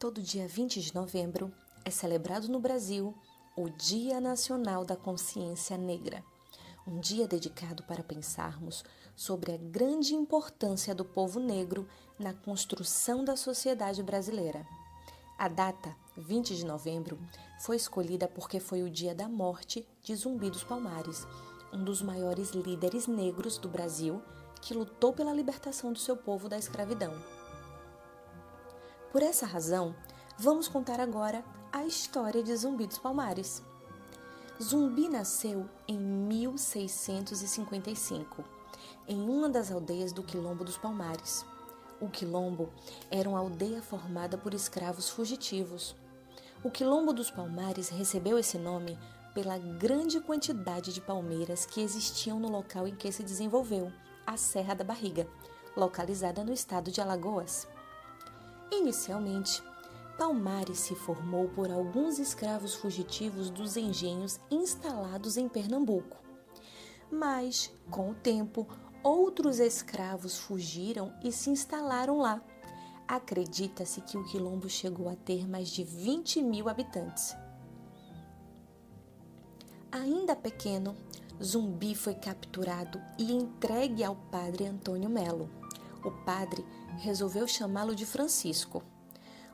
Todo dia 20 de novembro é celebrado no Brasil o Dia Nacional da Consciência Negra, um dia dedicado para pensarmos sobre a grande importância do povo negro na construção da sociedade brasileira. A data, 20 de novembro, foi escolhida porque foi o dia da morte de Zumbi dos Palmares, um dos maiores líderes negros do Brasil que lutou pela libertação do seu povo da escravidão. Por essa razão, vamos contar agora a história de Zumbi dos Palmares. Zumbi nasceu em 1655, em uma das aldeias do Quilombo dos Palmares. O Quilombo era uma aldeia formada por escravos fugitivos. O Quilombo dos Palmares recebeu esse nome pela grande quantidade de palmeiras que existiam no local em que se desenvolveu, a Serra da Barriga, localizada no estado de Alagoas. Inicialmente, Palmares se formou por alguns escravos fugitivos dos engenhos instalados em Pernambuco. Mas, com o tempo, outros escravos fugiram e se instalaram lá. Acredita-se que o Quilombo chegou a ter mais de 20 mil habitantes. Ainda pequeno, Zumbi foi capturado e entregue ao padre Antônio Melo. O padre resolveu chamá-lo de Francisco.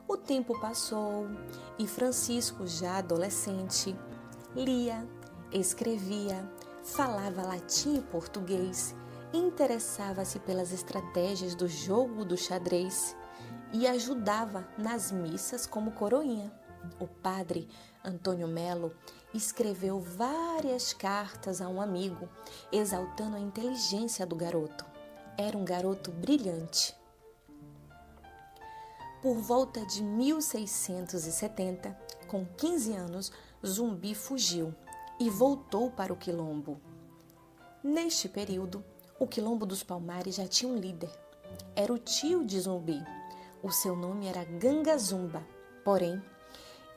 O tempo passou e Francisco, já adolescente, lia, escrevia, falava latim e português, interessava-se pelas estratégias do jogo do xadrez e ajudava nas missas como coroinha. O padre Antônio Melo escreveu várias cartas a um amigo, exaltando a inteligência do garoto. Era um garoto brilhante. Por volta de 1670, com 15 anos, Zumbi fugiu e voltou para o Quilombo. Neste período, o Quilombo dos Palmares já tinha um líder. Era o tio de Zumbi. O seu nome era Gangazumba. Porém,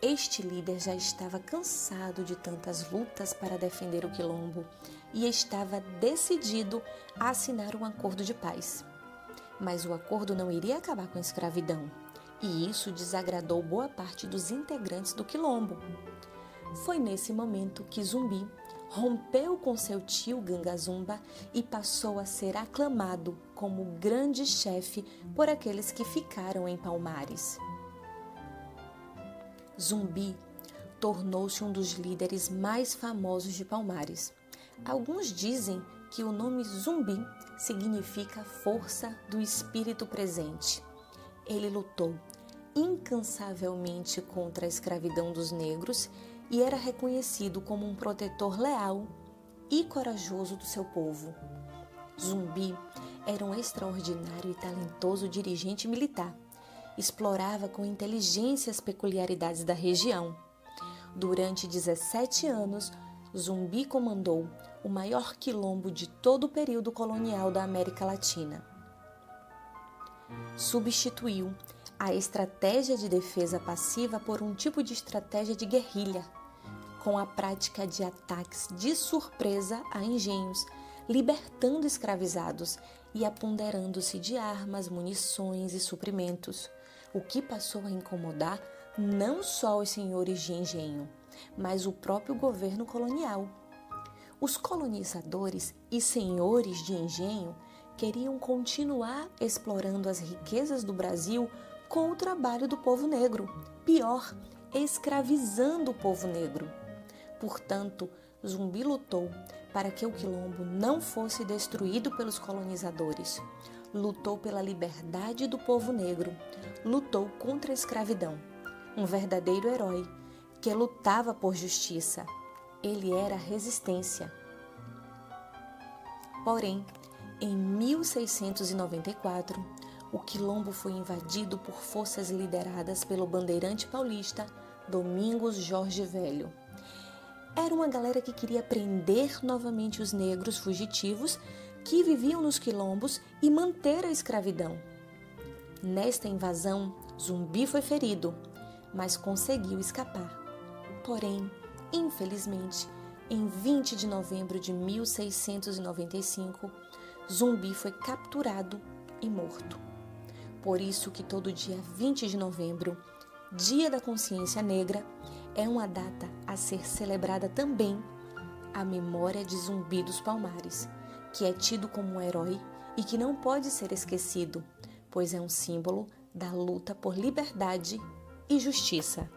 este líder já estava cansado de tantas lutas para defender o Quilombo e estava decidido a assinar um acordo de paz. Mas o acordo não iria acabar com a escravidão, e isso desagradou boa parte dos integrantes do Quilombo. Foi nesse momento que Zumbi rompeu com seu tio Gangazumba e passou a ser aclamado como grande chefe por aqueles que ficaram em Palmares. Zumbi tornou-se um dos líderes mais famosos de Palmares. Alguns dizem que o nome Zumbi significa força do espírito presente. Ele lutou incansavelmente contra a escravidão dos negros e era reconhecido como um protetor leal e corajoso do seu povo. Zumbi era um extraordinário e talentoso dirigente militar. Explorava com inteligência as peculiaridades da região. Durante 17 anos, Zumbi comandou o maior quilombo de todo o período colonial da América Latina. Substituiu a estratégia de defesa passiva por um tipo de estratégia de guerrilha, com a prática de ataques de surpresa a engenhos, libertando escravizados e apoderando-se de armas, munições e suprimentos, o que passou a incomodar não só os senhores de engenho, mas o próprio governo colonial. Os colonizadores e senhores de engenho queriam continuar explorando as riquezas do Brasil com o trabalho do povo negro, pior, escravizando o povo negro. Portanto, Zumbi lutou para que o Quilombo não fosse destruído pelos colonizadores. Lutou pela liberdade do povo negro, lutou contra a escravidão. Um verdadeiro herói que lutava por justiça. Ele era a resistência. Porém, em 1694, o Quilombo foi invadido por forças lideradas pelo bandeirante paulista Domingos Jorge Velho. Era uma galera que queria prender novamente os negros fugitivos que viviam nos quilombos e manter a escravidão. Nesta invasão, Zumbi foi ferido, mas conseguiu escapar. Porém, infelizmente, em 20 de novembro de 1695, Zumbi foi capturado e morto. Por isso que todo dia 20 de novembro Dia da Consciência Negra, é uma data a ser celebrada também a memória de Zumbi dos Palmares, que é tido como um herói e que não pode ser esquecido, pois é um símbolo da luta por liberdade e justiça.